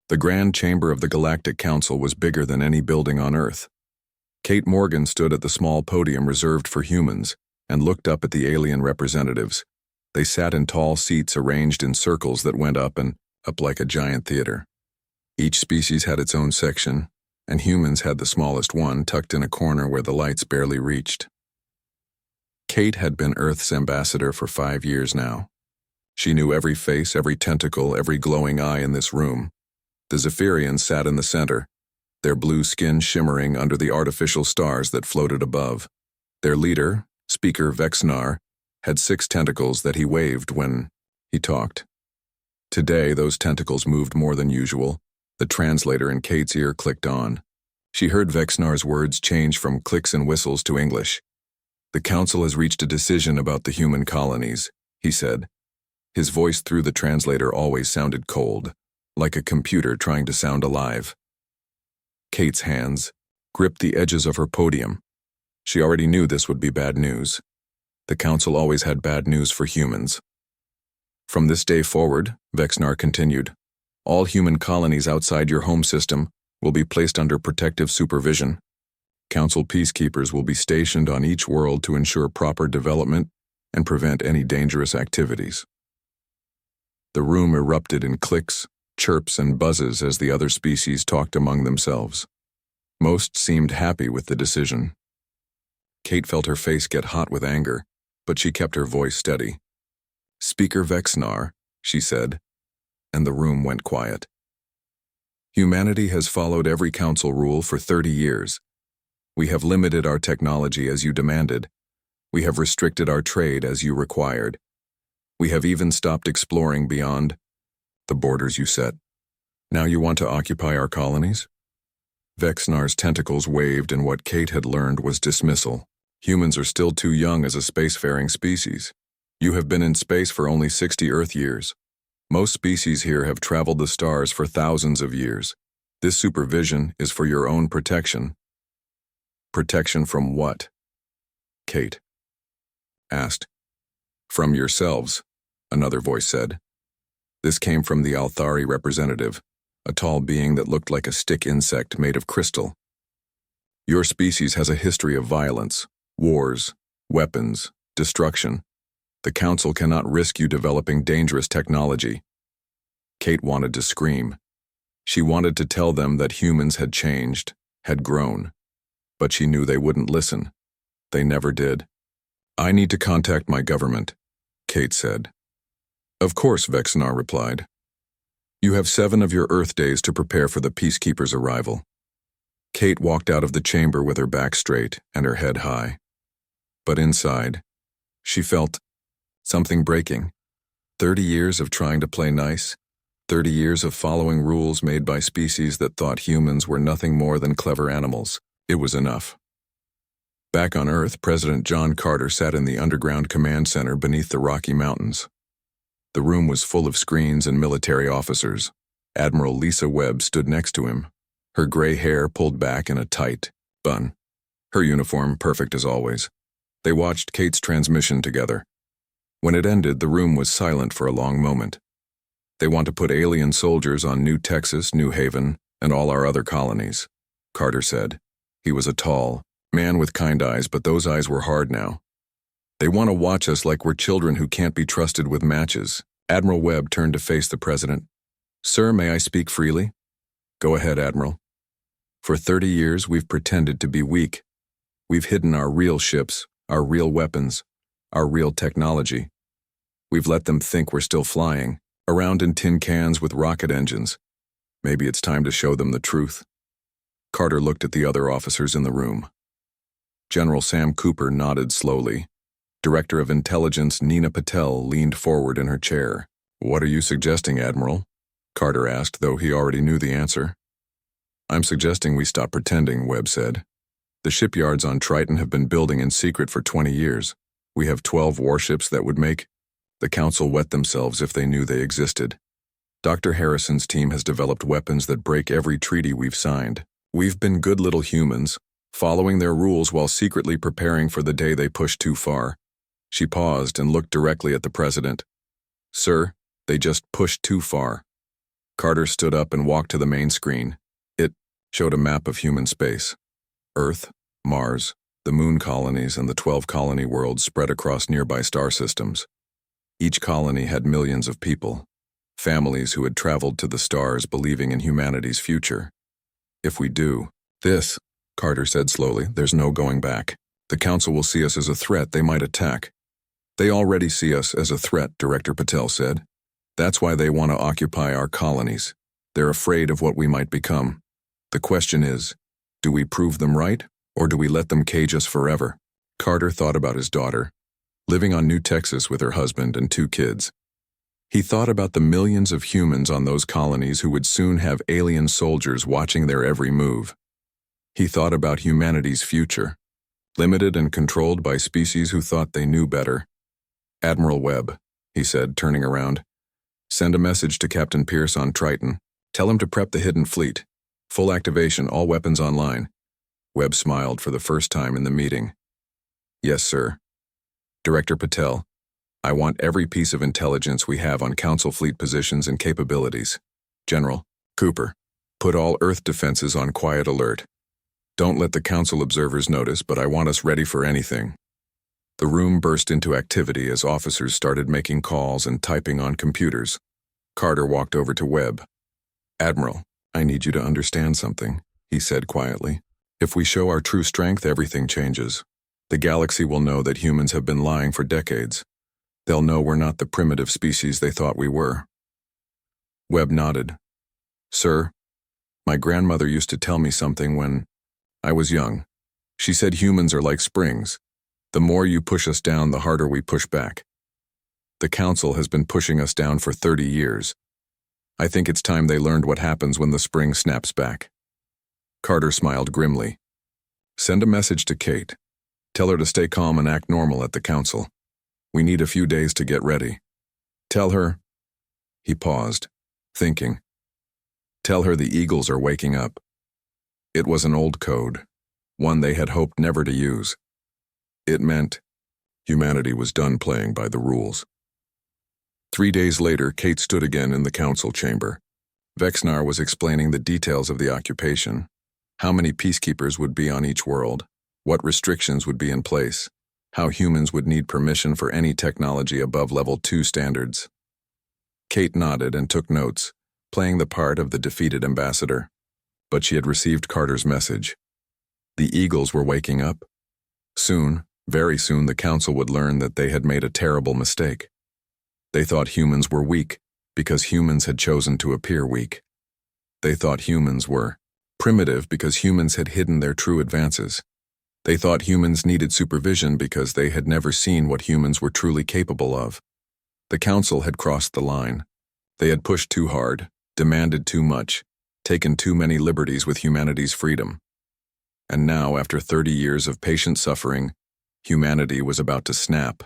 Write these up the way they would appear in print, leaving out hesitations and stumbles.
The Grand Chamber of the Galactic Council was bigger than any building on Earth. Kate Morgan stood at the small podium reserved for humans and looked up at the alien representatives. They sat in tall seats arranged in circles that went up and up like a giant theater. Each species had its own section, and humans had the smallest one tucked in a corner where the lights barely reached. Kate had been Earth's ambassador for 5 years now. She knew every face, every tentacle, every glowing eye in this room. The Zephyrians sat in the center, their blue skin shimmering under the artificial stars that floated above. Their leader, Speaker Vexnar, had 6 tentacles that he waved when he talked. Today, those tentacles moved more than usual. The translator in Kate's ear clicked on. She heard Vexnar's words change from clicks and whistles to English. "The Council has reached a decision about the human colonies," he said. His voice through the translator always sounded cold, like a computer trying to sound alive. Kate's hands gripped the edges of her podium. She already knew this would be bad news. The Council always had bad news for humans. "From this day forward," Vexnar continued, "all human colonies outside your home system will be placed under protective supervision. Council peacekeepers will be stationed on each world to ensure proper development and prevent any dangerous activities." The room erupted in clicks, chirps, and buzzes as the other species talked among themselves. Most seemed happy with the decision. Kate felt her face get hot with anger, but she kept her voice steady. "Speaker Vexnar," she said, and the room went quiet. "Humanity has followed every council rule for 30 years. We have limited our technology as you demanded. We have restricted our trade as you required. We have even stopped exploring beyond the borders you set. Now you want to occupy our colonies?" Vexnar's tentacles waved, and what Kate had learned was dismissal. "Humans are still too young as a spacefaring species. You have been in space for only 60 Earth years. Most species here have traveled the stars for thousands of years. This supervision is for your own protection." "Protection from what?" Kate asked. "From yourselves," another voice said. This came from the Althari representative, a tall being that looked like a stick insect made of crystal. "Your species has a history of violence, wars, weapons, destruction. The Council cannot risk you developing dangerous technology." Kate wanted to scream. She wanted to tell them that humans had changed, had grown. But she knew they wouldn't listen. They never did. "I need to contact my government," Kate said. "Of course," Vexnar replied. "You have 7 of your Earth days to prepare for the Peacekeeper's arrival." Kate walked out of the chamber with her back straight and her head high. But inside, she felt something breaking. 30 years of trying to play nice, 30 years of following rules made by species that thought humans were nothing more than clever animals. It was enough. Back on Earth, President John Carter sat in the underground command center beneath the Rocky Mountains. The room was full of screens and military officers. Admiral Lisa Webb stood next to him, her gray hair pulled back in a tight bun. Her uniform perfect as always. They watched Kate's transmission together. When it ended, the room was silent for a long moment. "They want to put alien soldiers on New Texas, New Haven, and all our other colonies," Carter said. He was a tall man with kind eyes, but those eyes were hard now. "They want to watch us like we're children who can't be trusted with matches." Admiral Webb turned to face the president. "Sir, may I speak freely?" "Go ahead, Admiral." "For 30 years, we've pretended to be weak. We've hidden our real ships, our real weapons, our real technology. We've let them think we're still flying, around in tin cans with rocket engines. Maybe it's time to show them the truth." Carter looked at the other officers in the room. General Sam Cooper nodded slowly. Director of Intelligence Nina Patel leaned forward in her chair. "What are you suggesting, Admiral?" Carter asked, though he already knew the answer. "I'm suggesting we stop pretending," Webb said. "The shipyards on Triton have been building in secret for 20 years. We have 12 warships that would make the Council wet themselves if they knew they existed. Dr. Harrison's team has developed weapons that break every treaty we've signed. We've been good little humans, following their rules while secretly preparing for the day they push too far." She paused and looked directly at the president. "Sir, they just pushed too far." Carter stood up and walked to the main screen. It showed a map of human space. Earth, Mars, the moon colonies, and the 12 colony worlds spread across nearby star systems. Each colony had millions of people, families who had traveled to the stars believing in humanity's future. If we do this, Carter said slowly, there's no going back. The Council will see us as a threat they might attack. They already see us as a threat, Director Patel said. That's why they want to occupy our colonies. They're afraid of what we might become. The question is, do we prove them right, or do we let them cage us forever? Carter thought about his daughter, living on New Texas with her husband and 2 kids. He thought about the millions of humans on those colonies who would soon have alien soldiers watching their every move. He thought about humanity's future, limited and controlled by species who thought they knew better. Admiral Webb, he said, turning around. Send a message to Captain Pierce on Triton. Tell him to prep the hidden fleet. Full activation, all weapons online. Webb smiled for the first time in the meeting. Yes, sir. Director Patel, I want every piece of intelligence we have on Council fleet positions and capabilities. General Cooper, put all Earth defenses on quiet alert. Don't let the Council observers notice, but I want us ready for anything. The room burst into activity as officers started making calls and typing on computers. Carter walked over to Webb. Admiral, I need you to understand something, he said quietly. If we show our true strength, everything changes. The galaxy will know that humans have been lying for decades. They'll know we're not the primitive species they thought we were. Webb nodded. Sir, my grandmother used to tell me something when I was young. She said humans are like springs. The more you push us down, the harder we push back. The Council has been pushing us down for 30 years. I think it's time they learned what happens when the spring snaps back. Carter smiled grimly. Send a message to Kate. Tell her to stay calm and act normal at the Council. We need a few days to get ready. Tell her... He paused, thinking. Tell her the Eagles are waking up. It was an old code, one they had hoped never to use. It meant humanity was done playing by the rules. 3 days later, Kate stood again in the Council chamber. Vexnar was explaining the details of the occupation, how many peacekeepers would be on each world, what restrictions would be in place, how humans would need permission for any technology above level 2 standards. Kate nodded and took notes, playing the part of the defeated ambassador. But she had received Carter's message. The Eagles were waking up. Soon, very soon, the Council would learn that they had made a terrible mistake. They thought humans were weak because humans had chosen to appear weak. They thought humans were primitive because humans had hidden their true advances. They thought humans needed supervision because they had never seen what humans were truly capable of. The Council had crossed the line. They had pushed too hard, demanded too much, taken too many liberties with humanity's freedom. And now, after 30 years of patient suffering, humanity was about to snap.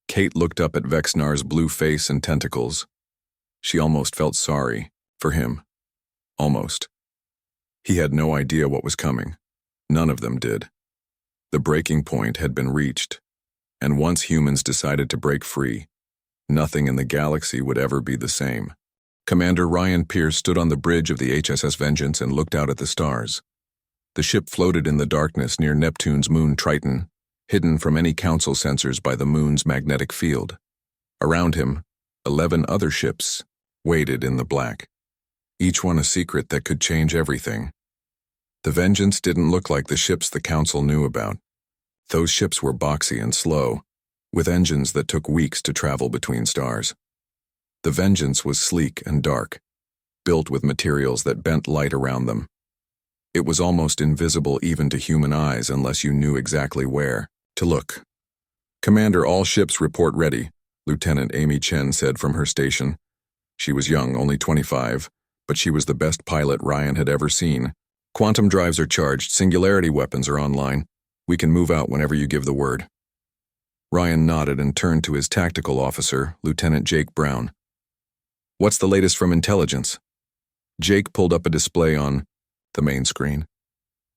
Kate looked up at Vexnar's blue face and tentacles. She almost felt sorry for him. Almost. He had no idea what was coming. None of them did. The breaking point had been reached, and once humans decided to break free, nothing in the galaxy would ever be the same. Commander Ryan Pierce stood on the bridge of the HSS Vengeance and looked out at the stars. The ship floated in the darkness near Neptune's moon Triton, hidden from any Council sensors by the moon's magnetic field. Around him, 11 other ships waited in the black, each one a secret that could change everything. The Vengeance didn't look like the ships the Council knew about. Those ships were boxy and slow, with engines that took weeks to travel between stars. The Vengeance was sleek and dark, built with materials that bent light around them. It was almost invisible even to human eyes unless you knew exactly where to look. Commander, all ships report ready, Lieutenant Amy Chen said from her station. She was young, only 25, but she was the best pilot Ryan had ever seen. Quantum drives are charged, singularity weapons are online. We can move out whenever you give the word. Ryan nodded and turned to his tactical officer, Lieutenant Jake Brown. What's the latest from intelligence? Jake pulled up a display on the main screen.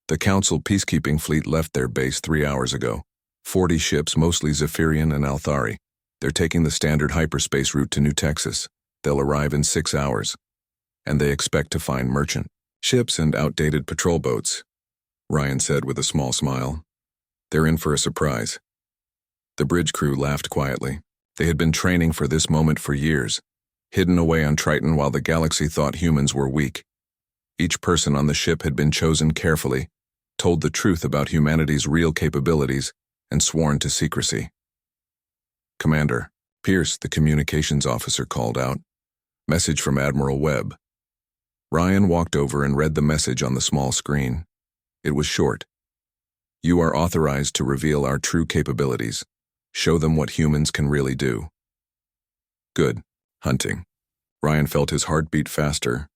The Council peacekeeping fleet left their base 3 hours ago. 40 ships, mostly Zephyrian and Althari. They're taking the standard hyperspace route to New Texas. They'll arrive in 6 hours, and they expect to find merchant ships and outdated patrol boats, Ryan said with a small smile. They're in for a surprise. The bridge crew laughed quietly. They had been training for this moment for years, hidden away on Triton while the galaxy thought humans were weak. Each person on the ship had been chosen carefully, told the truth about humanity's real capabilities, and sworn to secrecy. Commander, Pierce, the communications officer, called out. Message from Admiral Webb. Ryan walked over and read the message on the small screen. It was short. You are authorized to reveal our true capabilities. Show them what humans can really do. Good. Hunting. Ryan felt his heart beat faster.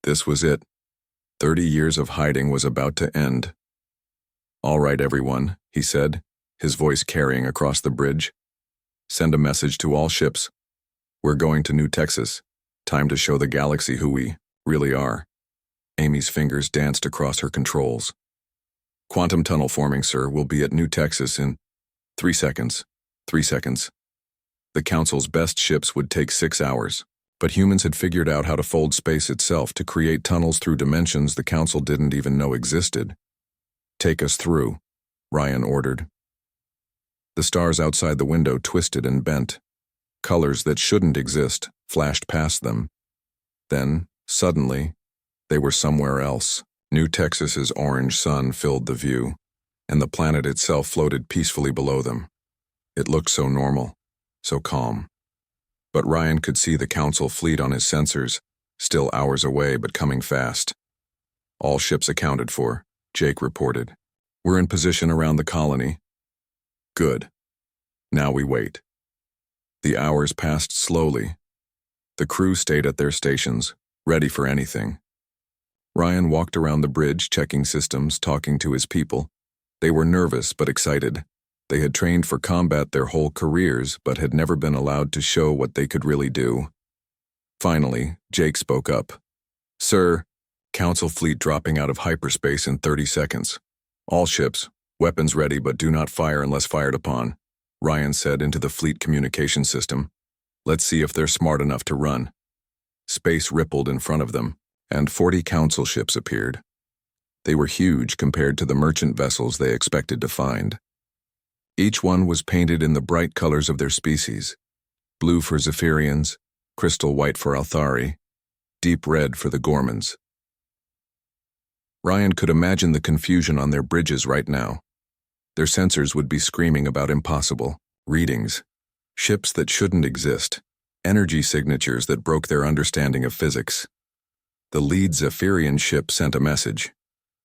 This was it. 30 years of hiding was about to end. All right, everyone, he said, his voice carrying across the bridge. Send a message to all ships. We're going to New Texas. Time to show the galaxy who we really are. Amy's fingers danced across her controls. Quantum tunnel forming, sir, will be at New Texas in 3 seconds. 3 seconds. The Council's best ships would take 6 hours, but humans had figured out how to fold space itself to create tunnels through dimensions the Council didn't even know existed. Take us through, Ryan ordered. The stars outside the window twisted and bent. Colors that shouldn't exist flashed past them. Then, suddenly, they were somewhere else. New Texas's orange sun filled the view, and the planet itself floated peacefully below them. It looked so normal, so calm. But Ryan could see the Council fleet on his sensors, still hours away but coming fast. All ships accounted for, Jake reported. We're in position around the colony. Good. Now we wait. The hours passed slowly. The crew stayed at their stations, ready for anything. Ryan walked around the bridge, checking systems, talking to his people. They were nervous but excited. They had trained for combat their whole careers, but had never been allowed to show what they could really do. Finally, Jake spoke up. Sir, Council fleet dropping out of hyperspace in 30 seconds. All ships, weapons ready but do not fire unless fired upon, Ryan said into the fleet communication system. Let's see if they're smart enough to run. Space rippled in front of them, and 40 Council ships appeared. They were huge compared to the merchant vessels they expected to find. Each one was painted in the bright colors of their species, blue for Zephyrians, crystal white for Althari, deep red for the Gormans. Ryan could imagine the confusion on their bridges right now. Their sensors would be screaming about impossible readings, ships that shouldn't exist, energy signatures that broke their understanding of physics. The lead Zephyrian ship sent a message.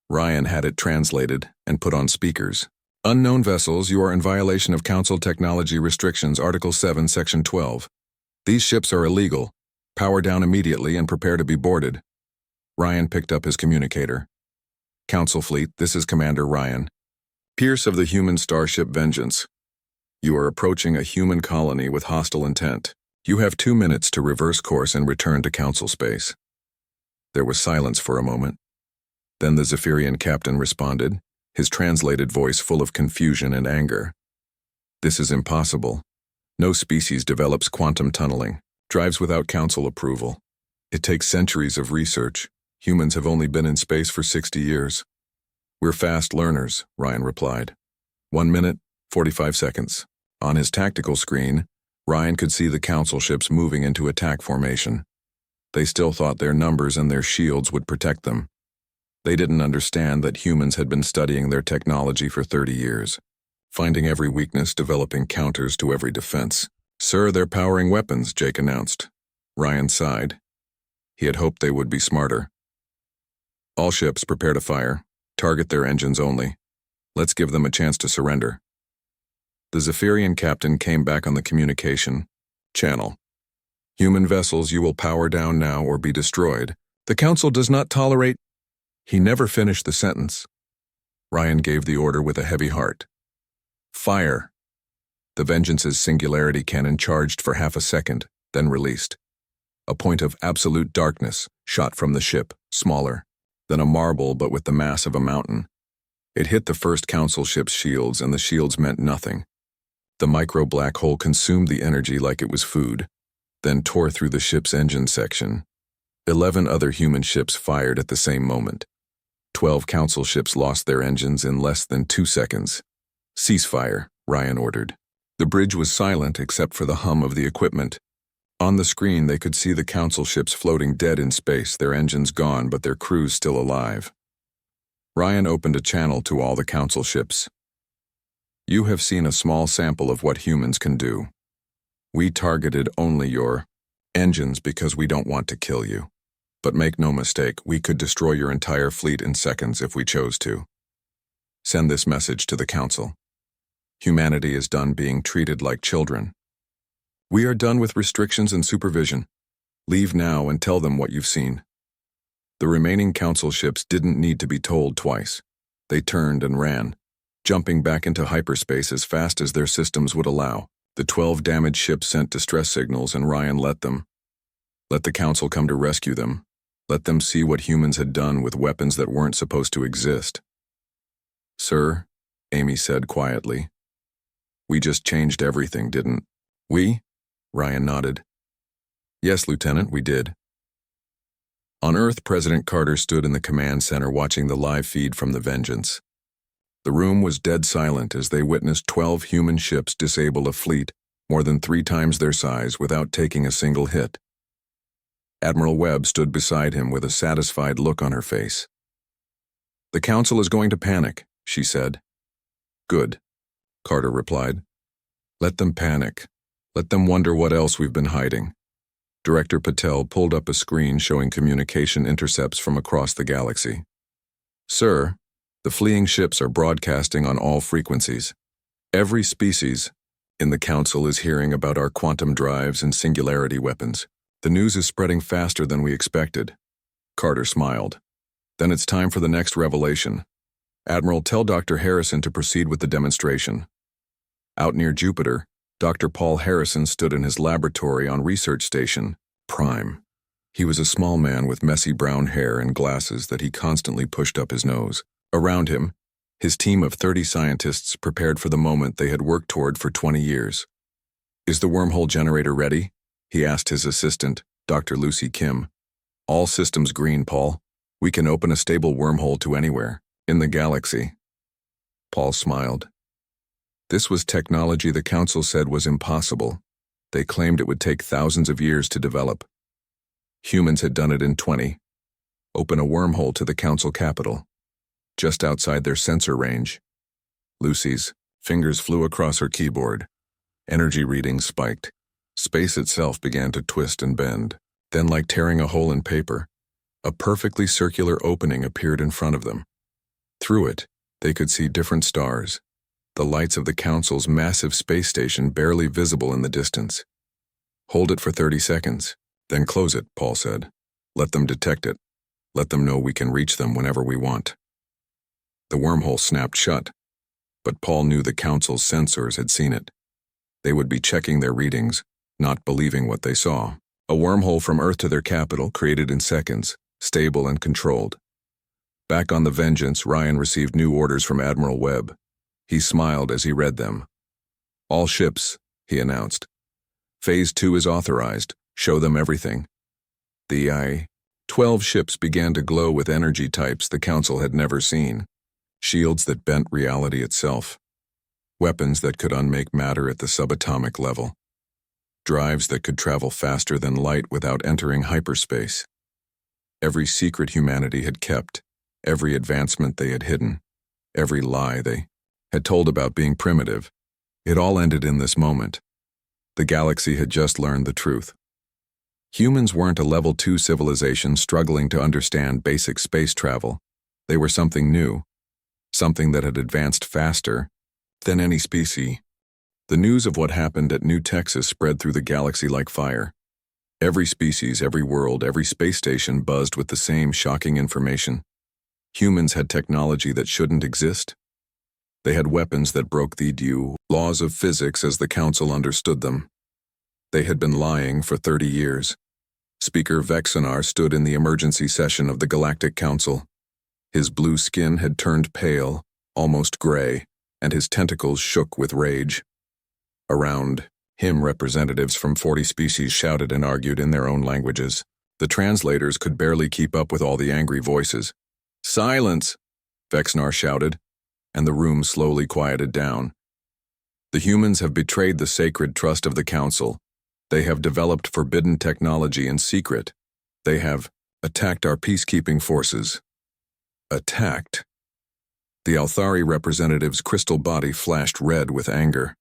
Ryan had it translated and put on speakers. Unknown vessels, you are in violation of Council Technology Restrictions, Article 7, Section 12. These ships are illegal. Power down immediately and prepare to be boarded. Ryan picked up his communicator. Council Fleet, this is Commander Ryan. Pierce of the human starship Vengeance. You are approaching a human colony with hostile intent. You have 2 minutes to reverse course and return to Council space. There was silence for a moment. Then the Zephyrian captain responded, his translated voice full of confusion and anger. This is impossible. No species develops quantum tunneling, drives without Council approval. It takes centuries of research. Humans have only been in space for 60 years. We're fast learners, Ryan replied. 1 minute, 45 seconds. On his tactical screen, Ryan could see the Council ships moving into attack formation. They still thought their numbers and their shields would protect them. They didn't understand that humans had been studying their technology for 30 years, finding every weakness, developing counters to every defense. Sir, they're powering weapons, Jake announced. Ryan sighed. He had hoped they would be smarter. All ships prepare to fire. Target their engines only. Let's give them a chance to surrender. The Zephyrian captain came back on the communication channel. Human vessels, you will power down now or be destroyed. The Council does not tolerate. He never finished the sentence. Ryan gave the order with a heavy heart. Fire. The Vengeance's singularity cannon charged for half a second, then released. A point of absolute darkness shot from the ship, smaller than a marble but with the mass of a mountain. It hit the first Council ship's shields, and the shields meant nothing. The micro-black hole consumed the energy like it was food. then tore through the ship's engine section. 11 other human ships fired at the same moment. 12 council ships lost their engines in less than 2 seconds. "Ceasefire," Ryan ordered. The bridge was silent except for the hum of the equipment. On the screen, they could see the council ships floating dead in space, their engines gone but their crews still alive. Ryan opened a channel to all the council ships. "You have seen a small sample of what humans can do. We targeted only your engines because we don't want to kill you. But make no mistake, we could destroy your entire fleet in seconds if we chose to. Send this message to the council. Humanity is done being treated like children. We are done with restrictions and supervision. Leave now and tell them what you've seen." The remaining council ships didn't need to be told twice. They turned and ran, jumping back into hyperspace as fast as their systems would allow. The 12 damaged ships sent distress signals, and Ryan let the council come to rescue them. Let them see what humans had done with weapons that weren't supposed to exist. "Sir," Amy said quietly, "we just changed everything, didn't we?" Ryan nodded. "Yes, Lieutenant, we did." On Earth, President Carter stood in the command center watching the live feed from the Vengeance. The room was dead silent as they witnessed 12 human ships disable a fleet more than 3 times their size without taking a single hit. Admiral Webb stood beside him with a satisfied look on her face. "The Council is going to panic," she said. "Good," Carter replied. "Let them panic. Let them wonder what else we've been hiding." Director Patel pulled up a screen showing communication intercepts from across the galaxy. "Sir, the fleeing ships are broadcasting on all frequencies. Every species in the Council is hearing about our quantum drives and singularity weapons. The news is spreading faster than we expected." Carter smiled. "Then it's time for the next revelation. Admiral, tell Dr. Harrison to proceed with the demonstration." Out near Jupiter, Dr. Paul Harrison stood in his laboratory on Research Station Prime. He was a small man with messy brown hair and glasses that he constantly pushed up his nose. Around him, his team of 30 scientists prepared for the moment they had worked toward for 20 years. "Is the wormhole generator ready?" he asked his assistant, Dr. Lucy Kim. "All systems green, Paul. We can open a stable wormhole to anywhere in the galaxy." Paul smiled. This was technology the Council said was impossible. They claimed it would take thousands of years to develop. Humans had done it in 20. Open a wormhole to the Council capital, just outside their sensor range. Lucy's fingers flew across her keyboard. Energy readings spiked. Space itself began to twist and bend. Then, like tearing a hole in paper, a perfectly circular opening appeared in front of them. Through it, they could see different stars, the lights of the Council's massive space station barely visible in the distance. "Hold it for 30 seconds, then close it," Paul said. "Let them detect it. Let them know we can reach them whenever we want." The wormhole snapped shut, but Paul knew the Council's sensors had seen it. They would be checking their readings, not believing what they saw. A wormhole from Earth to their capital, created in seconds, stable and controlled. Back on the Vengeance, Ryan received new orders from Admiral Webb. He smiled as he read them. "All ships," he announced. "Phase 2 is authorized. Show them everything." The 12 ships began to glow with energy types the Council had never seen. Shields that bent reality itself. Weapons that could unmake matter at the subatomic level. Drives that could travel faster than light without entering hyperspace. Every secret humanity had kept, every advancement they had hidden, every lie they had told about being primitive. It all ended in this moment. The galaxy had just learned the truth. Humans weren't a level 2 civilization struggling to understand basic space travel. They were something new, something that had advanced faster than any species. The news of what happened at New Texas spread through the galaxy like fire. Every species, every world, every space station buzzed with the same shocking information. Humans had technology that shouldn't exist. They had weapons that broke the laws of physics as the Council understood them. They had been lying for 30 years. Speaker Vexenar stood in the emergency session of the Galactic Council. His blue skin had turned pale, almost gray, and his tentacles shook with rage. Around Him representatives from 40 species shouted and argued in their own languages. The translators could barely keep up with all the angry voices. "Silence!" Vexnar shouted, and the room slowly quieted down. The humans have betrayed the sacred trust of the Council. They have developed forbidden technology in secret. They have attacked our peacekeeping forces. Attacked? The Althari representative's crystal body flashed red with anger.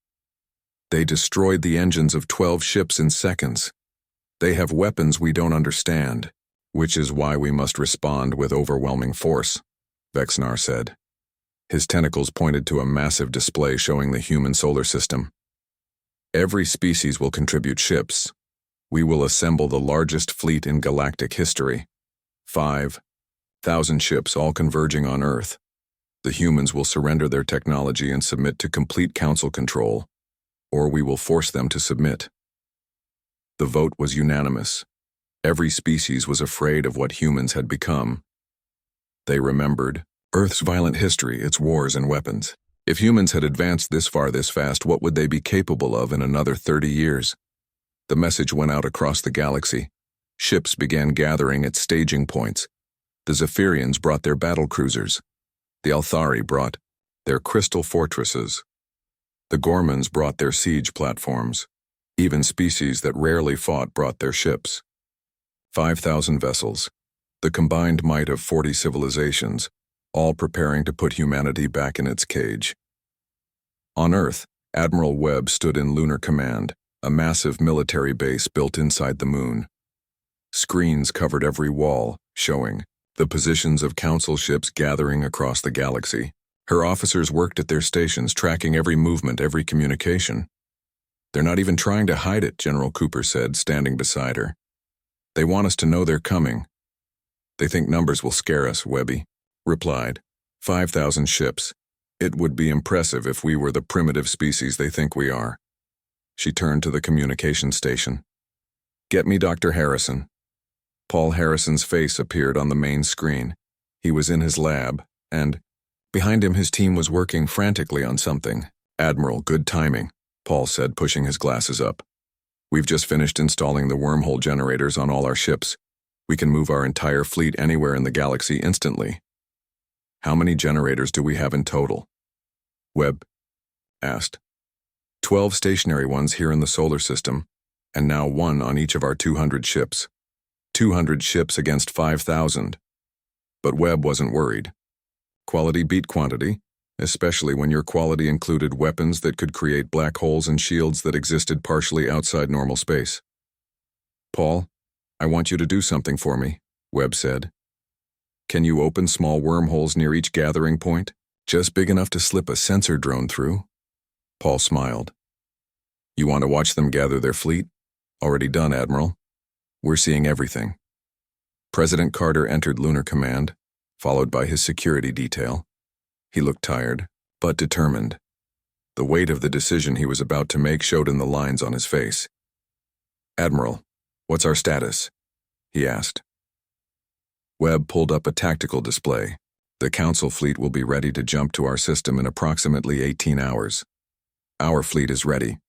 They destroyed the engines of 12 ships in seconds. They have weapons we don't understand, which is why we must respond with overwhelming force, Vexnar said. His tentacles pointed to a massive display showing the human solar system. Every species will contribute ships. We will assemble the largest fleet in galactic history. 5,000 ships all converging on Earth. The humans will surrender their technology and submit to complete council control, or we will force them to submit. The vote was unanimous. Every species was afraid of what humans had become. They remembered Earth's violent history, its wars and weapons. If humans had advanced this far this fast, what would they be capable of in another 30 years? The message went out across the galaxy. Ships began gathering at staging points. The Zephyrians brought their battle cruisers. The Althari brought their crystal fortresses. The Gormans brought their siege platforms. Even species that rarely fought brought their ships. 5,000 vessels, the combined might of 40 civilizations, all preparing to put humanity back in its cage. On Earth, Admiral Webb stood in Lunar Command, a massive military base built inside the moon. Screens covered every wall, showing the positions of council ships gathering across the galaxy. Her officers worked at their stations, tracking every movement, every communication. "They're not even trying to hide it," General Cooper said, standing beside her. "They want us to know they're coming." "They think numbers will scare us," Webby replied. 5,000 ships. It would be impressive if we were the primitive species they think we are. She turned to the communication station. "Get me Dr. Harrison." Paul Harrison's face appeared on the main screen. He was in his lab, and behind him his team was working frantically on something. "Admiral, good timing," Paul said, pushing his glasses up. "We've just finished installing the wormhole generators on all our ships. We can move our entire fleet anywhere in the galaxy instantly." "How many generators do we have in total?" Webb asked. 12 stationary ones here in the solar system, and now one on each of our 200 ships. 200 ships against 5,000. But Webb wasn't worried. Quality beat quantity, especially when your quality included weapons that could create black holes and shields that existed partially outside normal space. "Paul, I want you to do something for me," Webb said. "Can you open small wormholes near each gathering point, just big enough to slip a sensor drone through?" Paul smiled. "You want to watch them gather their fleet? Already done, Admiral. We're seeing everything." President Carter entered Lunar Command, followed by his security detail. He looked tired, but determined. The weight of the decision he was about to make showed in the lines on his face. "Admiral, what's our status?" he asked. Webb pulled up a tactical display. "The Council fleet will be ready to jump to our system in approximately 18 hours. Our fleet is ready.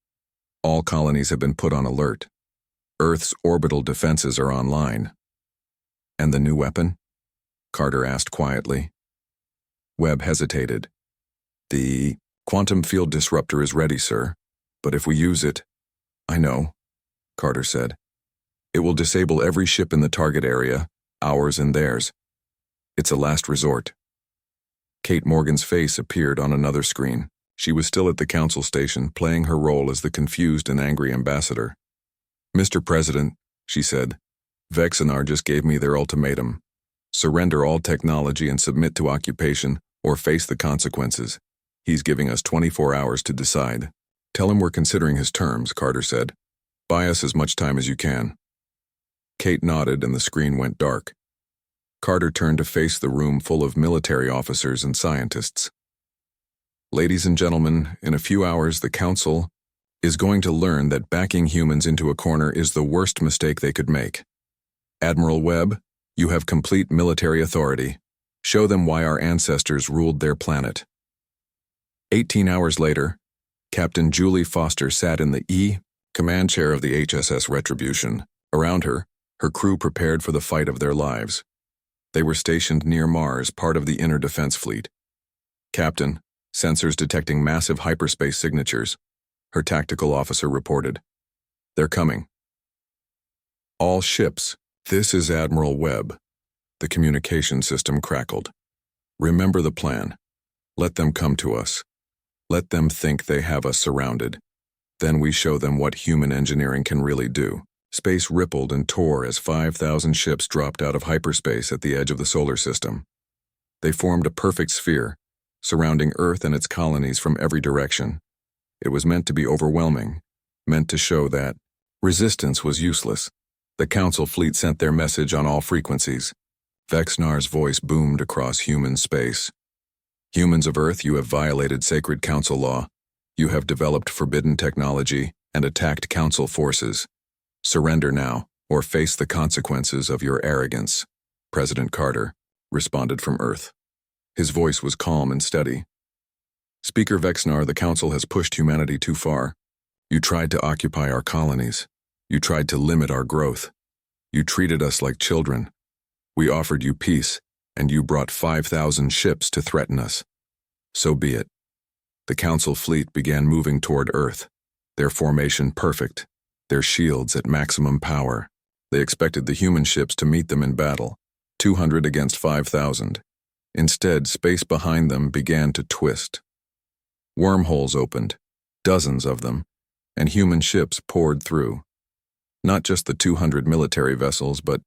All colonies have been put on alert. Earth's orbital defenses are online." "And the new weapon?" Carter asked quietly. Webb hesitated. "The quantum field disruptor is ready, sir. But if we use it—" "I know," Carter said. "It will disable every ship in the target area, ours and theirs. It's a last resort." Kate Morgan's face appeared on another screen. She was still at the council station, playing her role as the confused and angry ambassador. "Mr. President," she said, "Vexnar just gave me their ultimatum. Surrender all technology and submit to occupation, or face the consequences. He's giving us 24 hours to decide." "Tell him we're considering his terms," Carter said. "Buy us as much time as you can." Kate nodded and the screen went dark. Carter turned to face the room full of military officers and scientists. "Ladies and gentlemen, in a few hours the Council is going to learn that backing humans into a corner is the worst mistake they could make. Admiral Webb, you have complete military authority. Show them why our ancestors ruled their planet." 18 hours later, Captain Julie Foster sat in the command chair of the HSS Retribution. Around her, her crew prepared for the fight of their lives. They were stationed near Mars, part of the Inner Defense Fleet. Captain, sensors detecting massive hyperspace signatures, her tactical officer reported. They're coming. All ships. This is Admiral Webb. The communication system crackled. Remember the plan. Let them come to us. Let them think they have us surrounded. Then we show them what human engineering can really do. Space rippled and tore as 5,000 ships dropped out of hyperspace at the edge of the solar system. They formed a perfect sphere, surrounding Earth and its colonies from every direction. It was meant to be overwhelming, meant to show that resistance was useless. The Council fleet sent their message on all frequencies. Vexnar's voice boomed across human space. Humans of Earth, you have violated sacred Council law. You have developed forbidden technology and attacked Council forces. Surrender now, or face the consequences of your arrogance. President Carter responded from Earth. His voice was calm and steady. Speaker Vexnar, the Council has pushed humanity too far. You tried to occupy our colonies. You tried to limit our growth. You treated us like children. We offered you peace, and you brought 5,000 ships to threaten us. So be it. The Council fleet began moving toward Earth, their formation perfect, their shields at maximum power. They expected the human ships to meet them in battle, 200 against 5,000. Instead, space behind them began to twist. Wormholes opened, dozens of them, and human ships poured through. Not just the 200 military vessels, but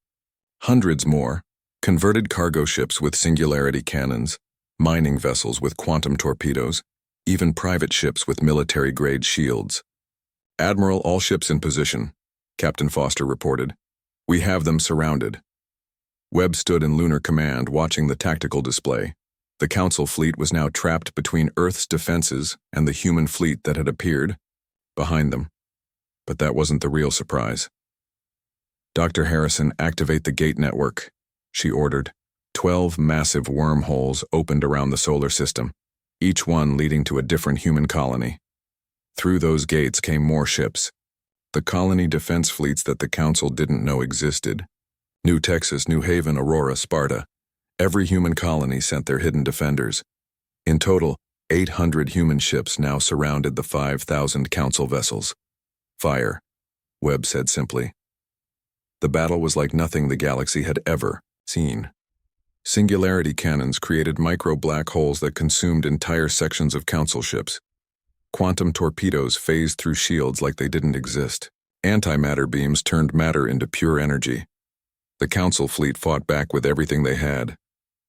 hundreds more, converted cargo ships with singularity cannons, mining vessels with quantum torpedoes, even private ships with military-grade shields. Admiral, all ships in position, Captain Foster reported. We have them surrounded. Webb stood in lunar command, watching the tactical display. The Council fleet was now trapped between Earth's defenses and the human fleet that had appeared behind them. But that wasn't the real surprise. Dr. Harrison, activate the gate network, she ordered. 12 massive wormholes opened around the solar system, each one leading to a different human colony. Through those gates came more ships, the colony defense fleets that the Council didn't know existed. New Texas, New Haven, Aurora, Sparta. Every human colony sent their hidden defenders. In total, 800 human ships now surrounded the 5,000 Council vessels. Fire, Webb said simply. The battle was like nothing the galaxy had ever seen. Singularity cannons created micro-black holes that consumed entire sections of Council ships. Quantum torpedoes phased through shields like they didn't exist. Antimatter beams turned matter into pure energy. The Council fleet fought back with everything they had.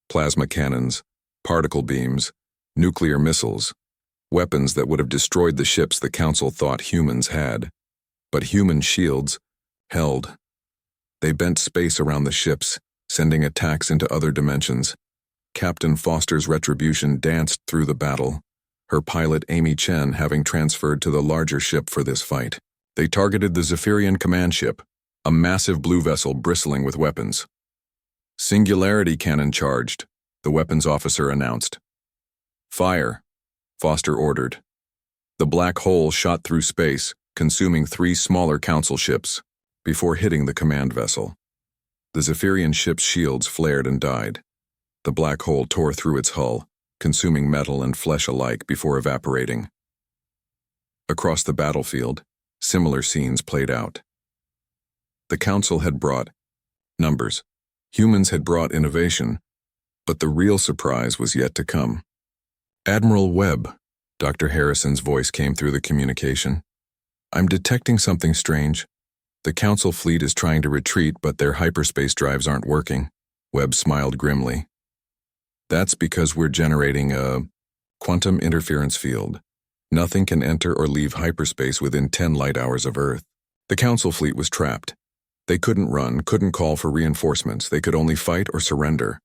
Plasma cannons, particle beams, nuclear missiles, weapons that would have destroyed the ships the Council thought humans had. But human shields held. They bent space around the ships, sending attacks into other dimensions. Captain Foster's Retribution danced through the battle, her pilot Amy Chen having transferred to the larger ship for this fight. They targeted the Zephyrian command ship, a massive blue vessel bristling with weapons. Singularity cannon charged, the weapons officer announced. Fire, Foster ordered. The black hole shot through space, consuming 3 smaller Council ships, before hitting the command vessel. The Zephyrian ship's shields flared and died. The black hole tore through its hull, consuming metal and flesh alike before evaporating. Across the battlefield, similar scenes played out. The Council had brought numbers. Humans had brought innovation, but the real surprise was yet to come. Admiral Webb, Dr. Harrison's voice came through the communication. I'm detecting something strange. The Council fleet is trying to retreat, but their hyperspace drives aren't working. Webb smiled grimly. That's because we're generating a quantum interference field. Nothing can enter or leave hyperspace within 10 light hours of Earth. The Council fleet was trapped. They couldn't run, couldn't call for reinforcements. They could only fight or surrender.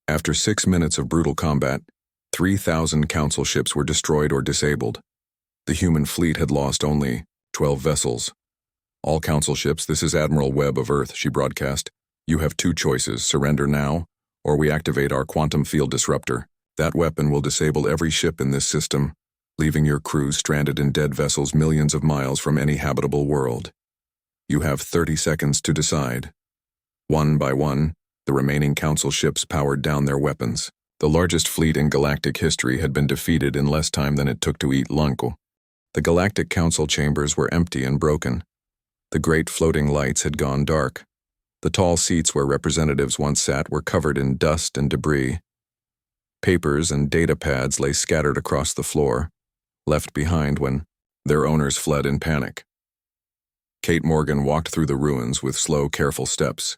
After 6 minutes of brutal combat, 3,000 Council ships were destroyed or disabled. The human fleet had lost only 12 vessels. All Council ships, this is Admiral Webb of Earth, she broadcast. You have 2 choices, surrender now, or we activate our quantum field disruptor. That weapon will disable every ship in this system, leaving your crew stranded in dead vessels millions of miles from any habitable world. You have 30 seconds to decide. One by one, the remaining Council ships powered down their weapons. The largest fleet in galactic history had been defeated in less time than it took to eat lunko. The Galactic Council chambers were empty and broken. The great floating lights had gone dark. The tall seats where representatives once sat were covered in dust and debris. Papers and data pads lay scattered across the floor, left behind when their owners fled in panic. Kate Morgan walked through the ruins with slow, careful steps.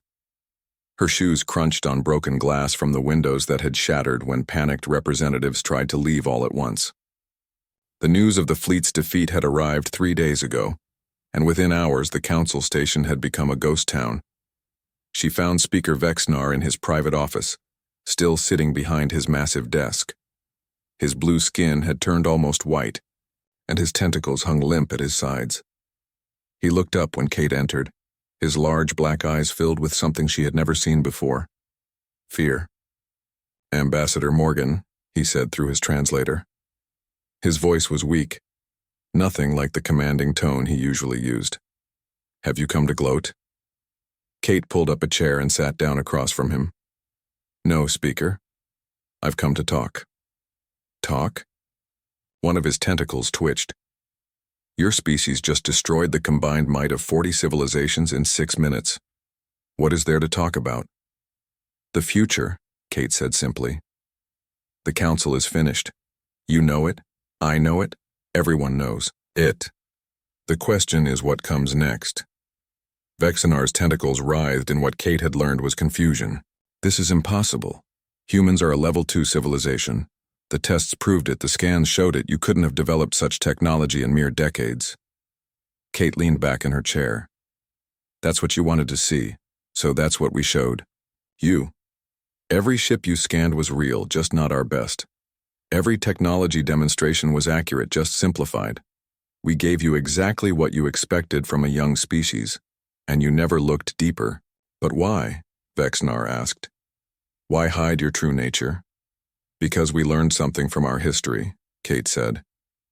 Her shoes crunched on broken glass from the windows that had shattered when panicked representatives tried to leave all at once. The news of the fleet's defeat had arrived 3 days ago, and within hours the Council station had become a ghost town. She found Speaker Vexnar in his private office, still sitting behind his massive desk. His blue skin had turned almost white, and his tentacles hung limp at his sides. He looked up when Kate entered, his large black eyes filled with something she had never seen before. Fear. "Ambassador Morgan," he said through his translator. His voice was weak, nothing like the commanding tone he usually used. "Have you come to gloat?" Kate pulled up a chair and sat down across from him. "No, Speaker. I've come to talk." "Talk?" One of his tentacles twitched. "Your species just destroyed the combined might of 40 civilizations in 6 minutes. What is there to talk about?" "The future," Kate said simply. "The Council is finished. You know it. I know it. Everyone knows it. The question is what comes next." Vexinar's tentacles writhed in what Kate had learned was confusion. "This is impossible. Humans are a level 2 civilization. The tests proved it, the scans showed it. You couldn't have developed such technology in mere decades." Kate leaned back in her chair. "That's what you wanted to see, so that's what we showed. You. Every ship you scanned was real, just not our best. Every technology demonstration was accurate, just simplified. We gave you exactly what you expected from a young species, and you never looked deeper." "But why?" Vexnar asked. "Why hide your true nature?" "Because we learned something from our history," Kate said.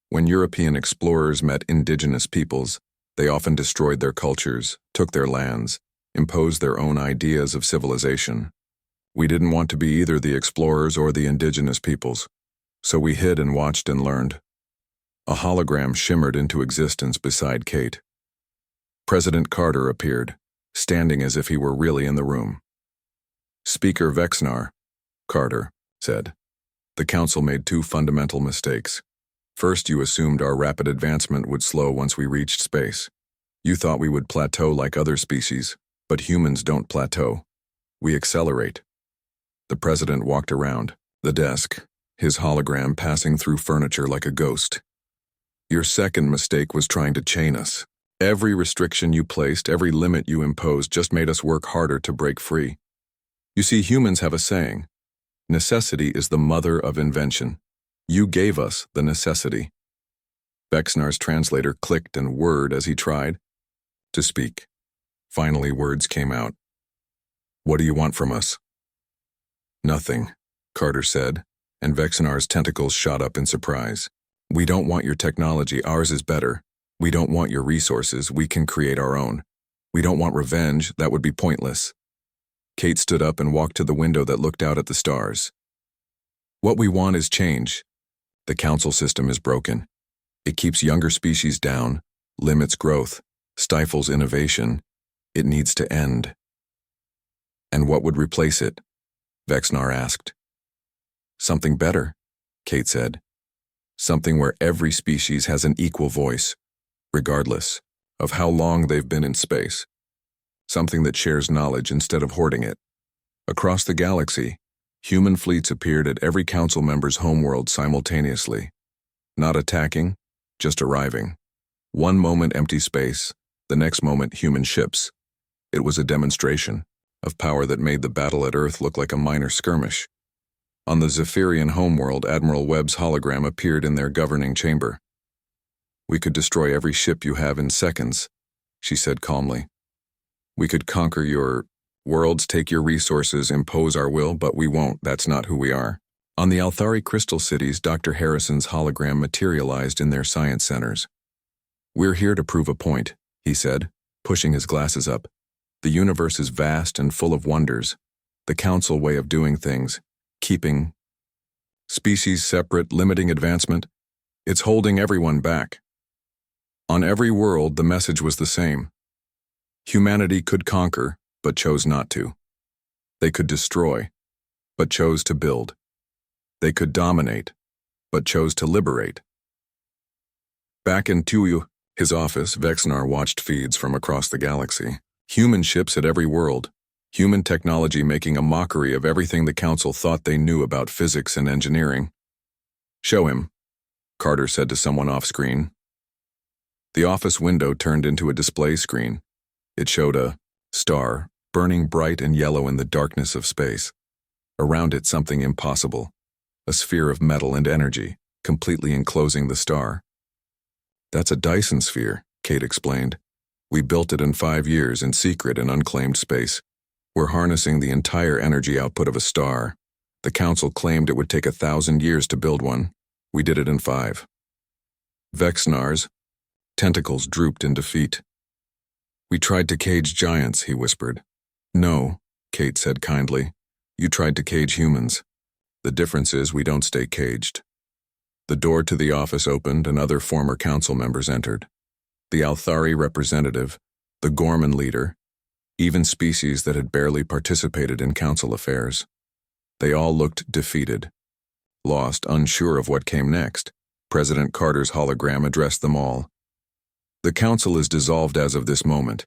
"When European explorers met indigenous peoples, they often destroyed their cultures, took their lands, imposed their own ideas of civilization. We didn't want to be either the explorers or the indigenous peoples, so we hid and watched and learned." A hologram shimmered into existence beside Kate. President Carter appeared, standing as if he were really in the room. "Speaker Vexnar," Carter said. "The Council made 2 fundamental mistakes. First, you assumed our rapid advancement would slow once we reached space. You thought we would plateau like other species, but humans don't plateau. We accelerate." The president walked around the desk, his hologram passing through furniture like a ghost. "Your second mistake was trying to chain us. Every restriction you placed, every limit you imposed just made us work harder to break free. You see, humans have a saying, necessity is the mother of invention. You gave us the necessity." Vexnar's translator clicked and whirred as he tried to speak. Finally, words came out. "What do you want from us?" "Nothing," Carter said, and Vexnar's tentacles shot up in surprise. "We don't want your technology, ours is better. We don't want your resources, we can create our own. We don't want revenge, that would be pointless." Kate stood up and walked to the window that looked out at the stars. "What we want is change. The Council system is broken. It keeps younger species down, limits growth, stifles innovation. It needs to end." "And what would replace it?" Vexnar asked. "Something better," Kate said. "Something where every species has an equal voice, regardless of how long they've been in space. Something that shares knowledge instead of hoarding it." Across the galaxy, human fleets appeared at every Council member's homeworld simultaneously. Not attacking, just arriving. One moment empty space, the next moment human ships. It was a demonstration of power that made the battle at Earth look like a minor skirmish. On the Zephyrian homeworld, Admiral Webb's hologram appeared in their governing chamber. "We could destroy every ship you have in seconds," she said calmly. "We could conquer your worlds, take your resources, impose our will, but we won't. That's not who we are." On the Althari crystal cities, Dr. Harrison's hologram materialized in their science centers. "We're here to prove a point," he said, pushing his glasses up. "The universe is vast and full of wonders. The council way of doing things, keeping species separate, limiting advancement, it's holding everyone back." On every world, the message was the same. Humanity could conquer, but chose not to. They could destroy, but chose to build. They could dominate, but chose to liberate. Back in Tuyu, his office, Vexnar watched feeds from across the galaxy. Human ships at every world. Human technology making a mockery of everything the Council thought they knew about physics and engineering. "Show him," Carter said to someone off-screen. The office window turned into a display screen. It showed a star, burning bright and yellow in the darkness of space. Around it, something impossible. A sphere of metal and energy, completely enclosing the star. "That's a Dyson sphere," Kate explained. "We built it in 5 years in secret in unclaimed space. We're harnessing the entire energy output of a star. The Council claimed it would take 1,000 years to build one. We did it in 5. Vexnar's tentacles drooped in defeat. "We tried to cage giants," he whispered. "No," Kate said kindly. "You tried to cage humans. The difference is we don't stay caged." The door to the office opened and other former council members entered. The Althari representative, the Gorman leader, even species that had barely participated in council affairs. They all looked defeated, lost, unsure of what came next. President Carter's hologram addressed them all. "The council is dissolved as of this moment.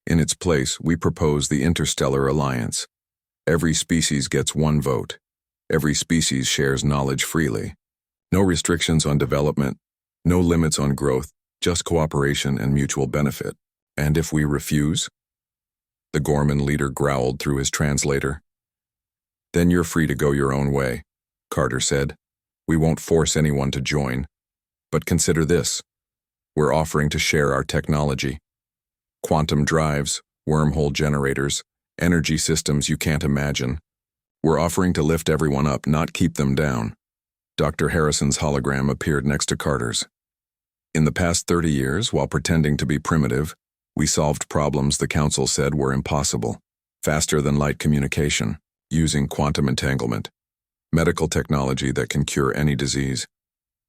In its place, we propose the Interstellar Alliance. Every species gets 1 vote. Every species shares knowledge freely. No restrictions on development, no limits on growth, just cooperation and mutual benefit. And if we refuse?" The Gorman leader growled through his translator. "Then you're free to go your own way," Carter said. "We won't force anyone to join. But consider this. We're offering to share our technology. Quantum drives, wormhole generators, energy systems you can't imagine. We're offering to lift everyone up, not keep them down." Dr. Harrison's hologram appeared next to Carter's. "In the past 30 years, while pretending to be primitive, we solved problems the Council said were impossible. Faster-than-light communication, using quantum entanglement, medical technology that can cure any disease,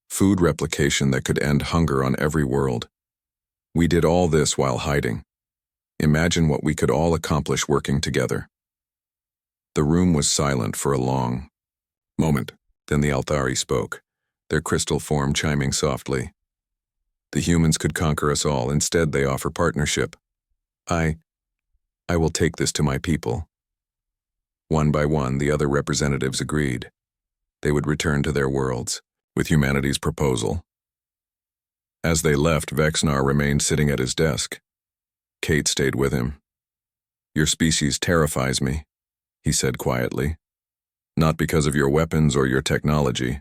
food replication that could end hunger on every world. We did all this while hiding. Imagine what we could all accomplish working together." The room was silent for a long moment. Then the Althari spoke, their crystal form chiming softly. "The humans could conquer us all. Instead, they offer partnership. I will take this to my people." One by one, the other representatives agreed. They would return to their worlds, with humanity's proposal. As they left, Vexnar remained sitting at his desk. Kate stayed with him. "Your species terrifies me," he said quietly. "Not because of your weapons or your technology,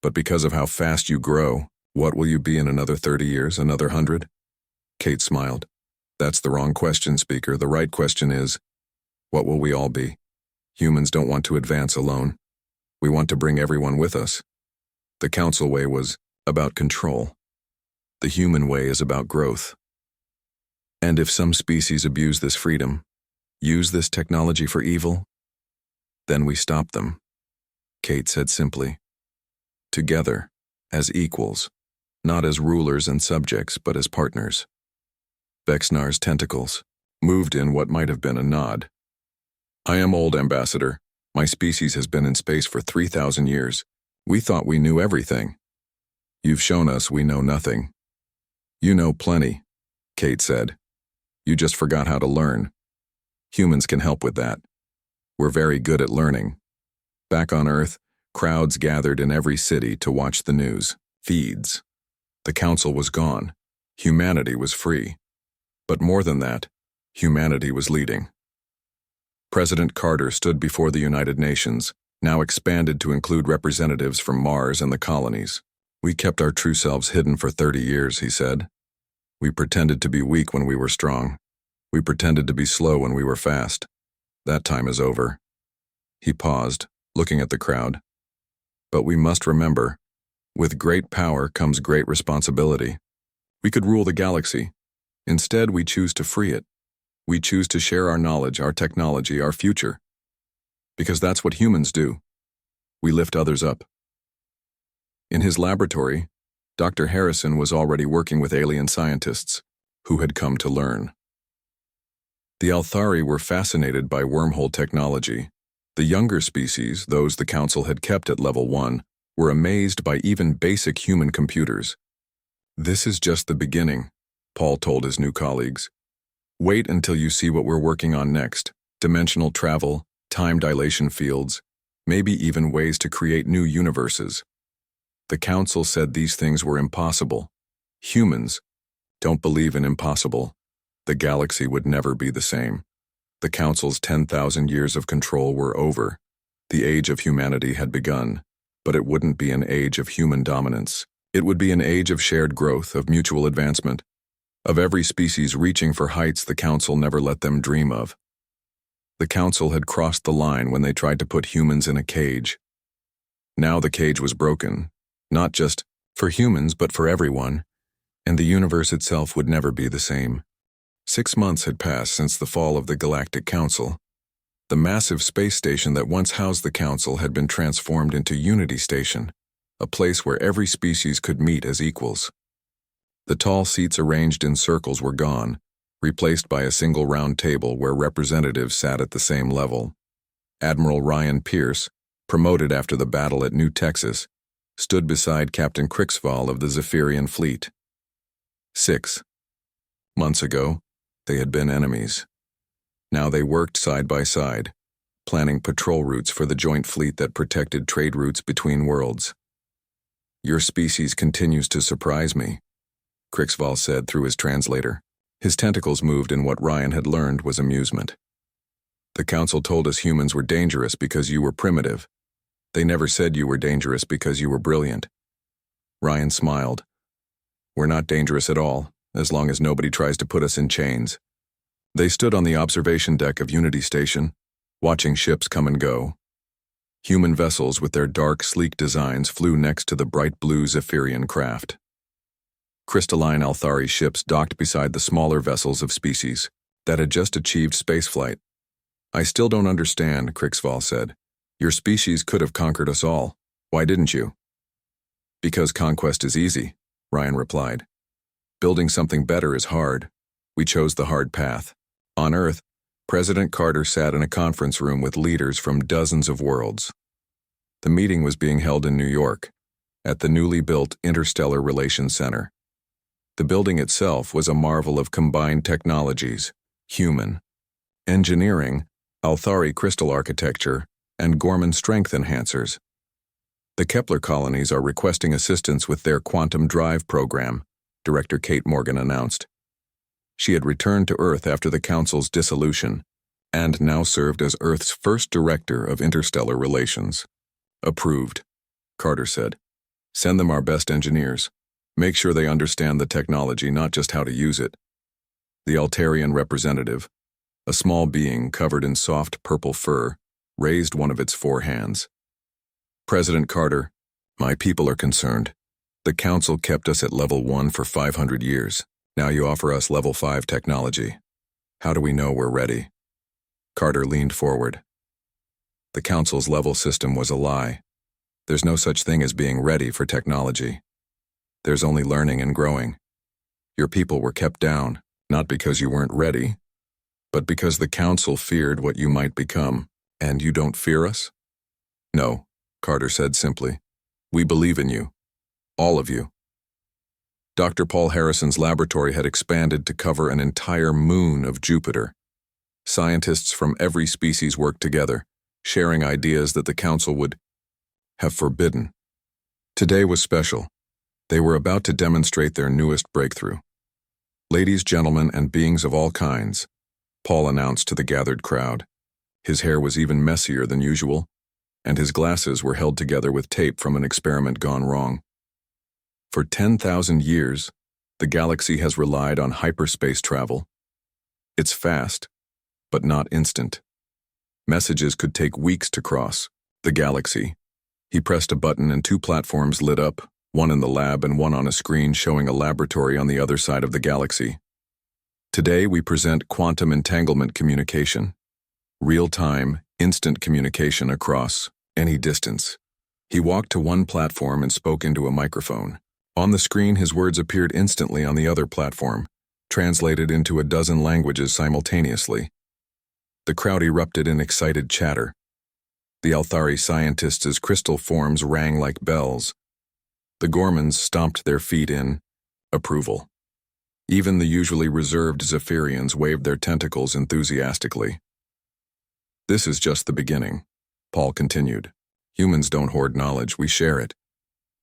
but because of how fast you grow. What will you be in another 30 years, another 100? Kate smiled. "That's the wrong question, Speaker. The right question is, what will we all be? Humans don't want to advance alone. We want to bring everyone with us. The Council way was about control. The human way is about growth. And if some species abuse this freedom, use this technology for evil, then we stop them," Kate said simply. "Together, as equals, not as rulers and subjects, but as partners." Vexnar's tentacles moved in what might have been a nod. "I am old, Ambassador. My species has been in space for 3,000 years. We thought we knew everything. You've shown us we know nothing." "You know plenty," Kate said. "You just forgot how to learn. Humans can help with that. We're very good at learning." Back on Earth, crowds gathered in every city to watch the news feeds. The Council was gone. Humanity was free. But more than that, humanity was leading. President Carter stood before the United Nations, now expanded to include representatives from Mars and the colonies. "We kept our true selves hidden for 30 years, he said. "We pretended to be weak when we were strong. We pretended to be slow when we were fast. That time is over." He paused, looking at the crowd. But we must remember, with great power comes great responsibility. We could rule the galaxy. Instead, we choose to free it. We choose to share our knowledge, our technology, our future. Because that's what humans do. We lift others up. In his laboratory, Dr. Harrison was already working with alien scientists who had come to learn. The Althari were fascinated by wormhole technology. The younger species, those the Council had kept at level 1, were amazed by even basic human computers. "This is just the beginning," Paul told his new colleagues. "Wait until you see what we're working on next. Dimensional travel, time dilation fields, maybe even ways to create new universes." The Council said these things were impossible. Humans don't believe in impossible. The galaxy would never be the same. The Council's 10,000 years of control were over. The age of humanity had begun, but it wouldn't be an age of human dominance. It would be an age of shared growth, of mutual advancement, of every species reaching for heights the Council never let them dream of. The Council had crossed the line when they tried to put humans in a cage. Now the cage was broken, not just for humans but for everyone, and the universe itself would never be the same. 6 months had passed since the fall of the Galactic Council. The massive space station that once housed the Council had been transformed into Unity Station, a place where every species could meet as equals. The tall seats arranged in circles were gone, replaced by a single round table where representatives sat at the same level. Admiral Ryan Pierce, promoted after the battle at New Texas, stood beside Captain Crixval of the Zephyrian fleet. 6 months ago, they had been enemies. Now they worked side by side, planning patrol routes for the joint fleet that protected trade routes between worlds. "Your species continues to surprise me," Crixval said through his translator. His tentacles moved in what Ryan had learned was amusement. "The Council told us humans were dangerous because you were primitive. They never said you were dangerous because you were brilliant." Ryan smiled. "We're not dangerous at all, as long as nobody tries to put us in chains." They stood on the observation deck of Unity Station, watching ships come and go. Human vessels with their dark, sleek designs flew next to the bright blue Zephyrian craft. Crystalline Althari ships docked beside the smaller vessels of species that had just achieved spaceflight. "I still don't understand," Crixval said. "Your species could have conquered us all. Why didn't you?" "Because conquest is easy," Ryan replied. "Building something better is hard. We chose the hard path." On Earth, President Carter sat in a conference room with leaders from dozens of worlds. The meeting was being held in New York, at the newly built Interstellar Relations Center. The building itself was a marvel of combined technologies: human, engineering, Althari crystal architecture, and Gorman strength enhancers. "The Kepler colonies are requesting assistance with their quantum drive program," Director Kate Morgan announced. She had returned to Earth after the Council's dissolution, and now served as Earth's first director of interstellar relations. "Approved," Carter said. "Send them our best engineers. Make sure they understand the technology, not just how to use it." The Altarian representative, a small being covered in soft purple fur, raised one of its 4 hands. "President Carter, my people are concerned. The Council kept us at level 1 for 500 years. Now you offer us level 5 technology. How do we know we're ready?" Carter leaned forward. "The Council's level system was a lie. There's no such thing as being ready for technology. There's only learning and growing. Your people were kept down, not because you weren't ready, but because the Council feared what you might become. And you don't fear us?" "No," Carter said simply. "We believe in you. All of you." Dr. Paul Harrison's laboratory had expanded to cover an entire moon of Jupiter. Scientists from every species worked together, sharing ideas that the Council would have forbidden. Today was special. They were about to demonstrate their newest breakthrough. "Ladies, gentlemen, and beings of all kinds," Paul announced to the gathered crowd. His hair was even messier than usual, and his glasses were held together with tape from an experiment gone wrong. "For 10,000 years, the galaxy has relied on hyperspace travel. It's fast, but not instant. Messages could take weeks to cross the galaxy, He pressed a button and two platforms lit up, one in the lab and one on a screen showing a laboratory on the other side of the galaxy. Today we present quantum entanglement communication. Real-time, instant communication across any distance. He walked to one platform and spoke into a microphone. On the screen, his words appeared instantly on the other platform, translated into a dozen languages simultaneously. The crowd erupted in excited chatter. The Althari scientists' crystal forms rang like bells. The Gormans stomped their feet in approval. Even the usually reserved Zephyrians waved their tentacles enthusiastically. This is just the beginning, Paul continued. Humans don't hoard knowledge, we share it.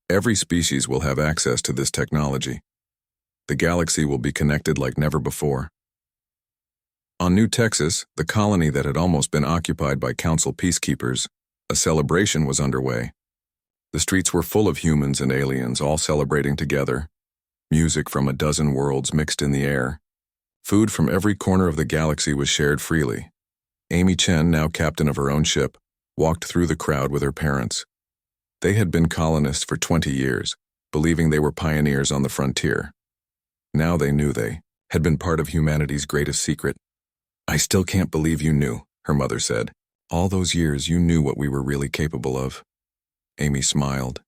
Every species will have access to this technology. The galaxy will be connected like never before. On New Texas, the colony that had almost been occupied by Council peacekeepers, a celebration was underway. The streets were full of humans and aliens, all celebrating together. Music from a dozen worlds mixed in the air. Food from every corner of the galaxy was shared freely. Amy Chen, now captain of her own ship, walked through the crowd with her parents. They had been colonists for 20 years, believing they were pioneers on the frontier. Now they knew they had been part of humanity's greatest secret. "I still can't believe you knew," her mother said. "All those years you knew what we were really capable of." Amy smiled.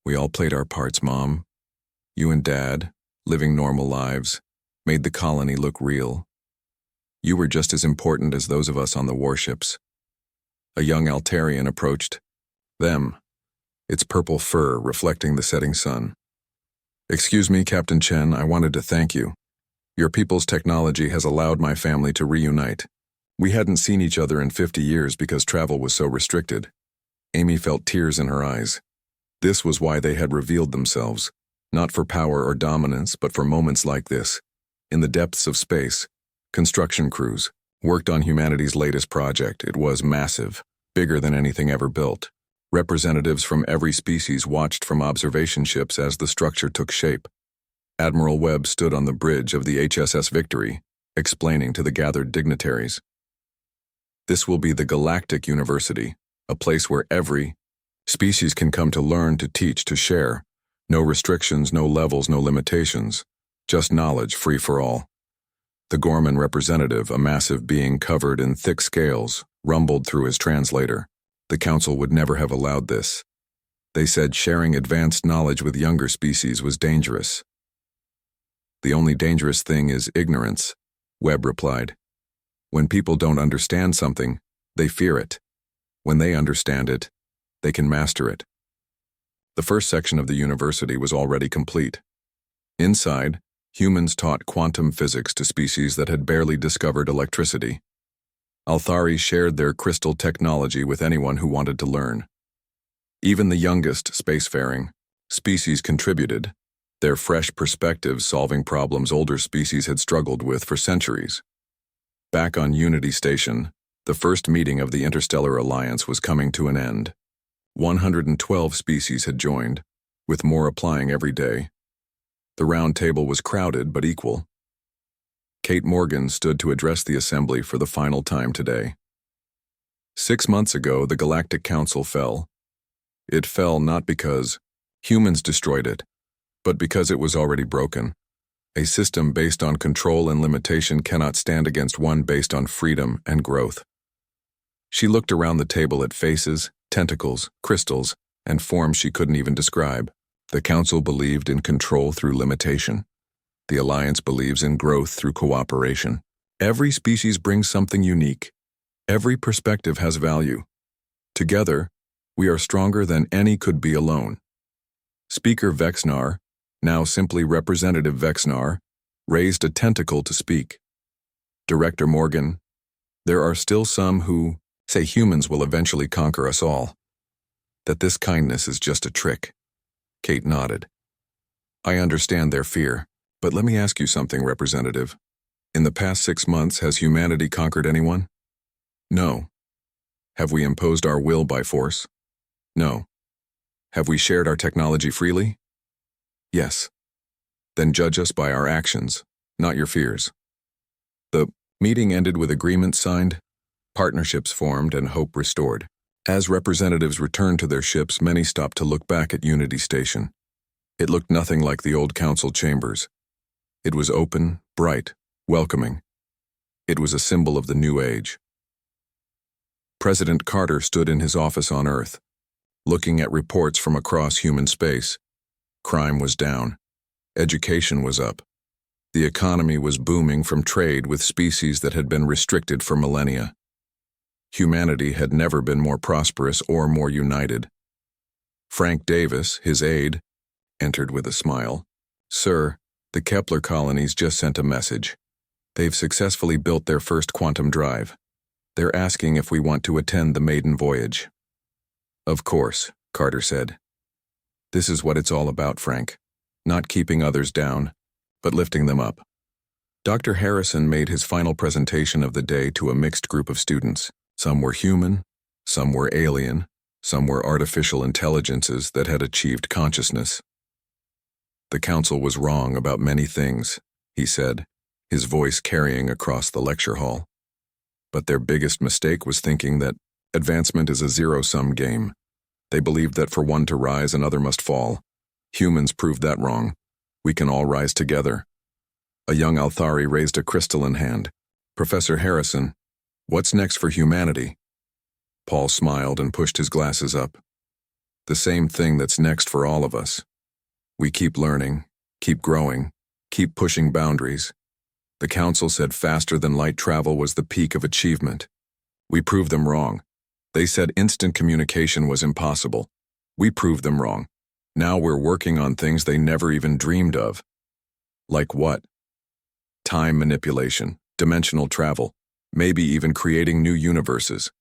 "We all played our parts, Mom. You and Dad, living normal lives, made the colony look real. You were just as important as those of us on the warships." A young Altarian approached them, its purple fur reflecting the setting sun. "Excuse me, Captain Chen, I wanted to thank you. Your people's technology has allowed my family to reunite. We hadn't seen each other in 50 years because travel was so restricted." Amy felt tears in her eyes. This was why they had revealed themselves, not for power or dominance, but for moments like this. In the depths of space, construction crews worked on humanity's latest project. It was massive, bigger than anything ever built. Representatives from every species watched from observation ships as the structure took shape. Admiral Webb stood on the bridge of the HSS Victory, explaining to the gathered dignitaries. "This will be the Galactic University, a place where every species can come to learn, to teach, to share. No restrictions, no levels, no limitations. Just knowledge, free for all." The Gorman representative, a massive being covered in thick scales, rumbled through his translator. The Council would never have allowed this. They said sharing advanced knowledge with younger species was dangerous. "The only dangerous thing is ignorance," Webb replied. "When people don't understand something, they fear it. When they understand it, they can master it." The first section of the university was already complete. Inside, humans taught quantum physics to species that had barely discovered electricity. Althari shared their crystal technology with anyone who wanted to learn. Even the youngest spacefaring species contributed, their fresh perspectives solving problems older species had struggled with for centuries. Back on Unity Station, the first meeting of the Interstellar Alliance was coming to an end. 112 species had joined, with more applying every day. The round table was crowded but equal. Kate Morgan stood to address the assembly for the final time today. 6 months ago, the Galactic Council fell. It fell not because humans destroyed it, but because it was already broken. A system based on control and limitation cannot stand against one based on freedom and growth. She looked around the table at faces, tentacles, crystals, and forms she couldn't even describe. The Council believed in control through limitation. The Alliance believes in growth through cooperation. Every species brings something unique. Every perspective has value. Together, we are stronger than any could be alone. Speaker Vexnar, now simply Representative Vexnar, raised a tentacle to speak. Director Morgan, there are still some who say humans will eventually conquer us all. That this kindness is just a trick. Kate nodded. I understand their fear. But let me ask you something, Representative. In the past 6 months, has humanity conquered anyone? No. Have we imposed our will by force? No. Have we shared our technology freely? Yes. Then judge us by our actions, not your fears. The meeting ended with agreements signed, partnerships formed, and hope restored. As representatives returned to their ships, many stopped to look back at Unity Station. It looked nothing like the old council chambers. It was open, bright, welcoming. It was a symbol of the new age. President Carter stood in his office on Earth, looking at reports from across human space. Crime was down. Education was up. The economy was booming from trade with species that had been restricted for millennia. Humanity had never been more prosperous or more united. Frank Davis, his aide, entered with a smile. "Sir, the Kepler colonies just sent a message. They've successfully built their first quantum drive. They're asking if we want to attend the maiden voyage." "Of course," Carter said. "This is what it's all about, Frank. Not keeping others down, but lifting them up." Dr. Harrison made his final presentation of the day to a mixed group of students. Some were human, some were alien, some were artificial intelligences that had achieved consciousness. "The council was wrong about many things," he said, his voice carrying across the lecture hall. "But their biggest mistake was thinking that advancement is a zero-sum game. They believed that for one to rise, another must fall. Humans proved that wrong. We can all rise together." A young Althari raised a crystalline hand. "Professor Harrison, what's next for humanity?" Paul smiled and pushed his glasses up. "The same thing that's next for all of us. We keep learning, keep growing, keep pushing boundaries. The council said faster than light travel was the peak of achievement. We proved them wrong. They said instant communication was impossible. We proved them wrong. Now we're working on things they never even dreamed of." "Like what?" "Time manipulation, dimensional travel, maybe even creating new universes.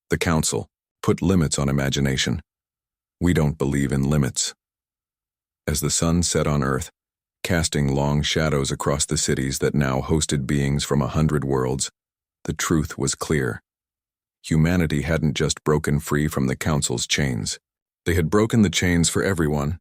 The council put limits on imagination. We don't believe in limits." As the sun set on Earth, casting long shadows across the cities that now hosted beings from 100 worlds, the truth was clear. Humanity hadn't just broken free from the council's chains. They had broken the chains for everyone,